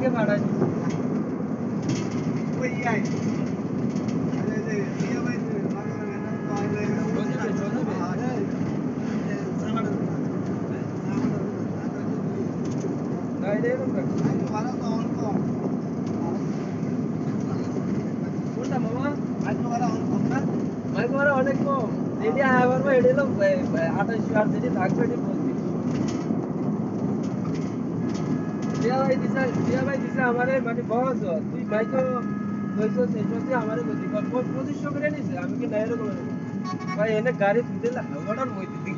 আগে ভাড়া দিছি ওই আই আরে যে ইয়া ভাই মানে না তো আইলে জনিবে সামাটা গাইলে এরকম ভাড়া তো অল্প কোনটা মামা আজকে ভাড়া অল্প না মাইক ভাড়া অনেক কম যেটি আবার ভাই এটি হলো 28 আর যেটি থাকবে এটি 35 দিয়া ভাই দিছে আমারে মানে বহজ তুই মাইকো 200 600 আমারে গতি 2500 করে নিছে আমি কি নাই এরকম ভাই এনে গাড়ি তুলে লাগা ওটার মধ্যে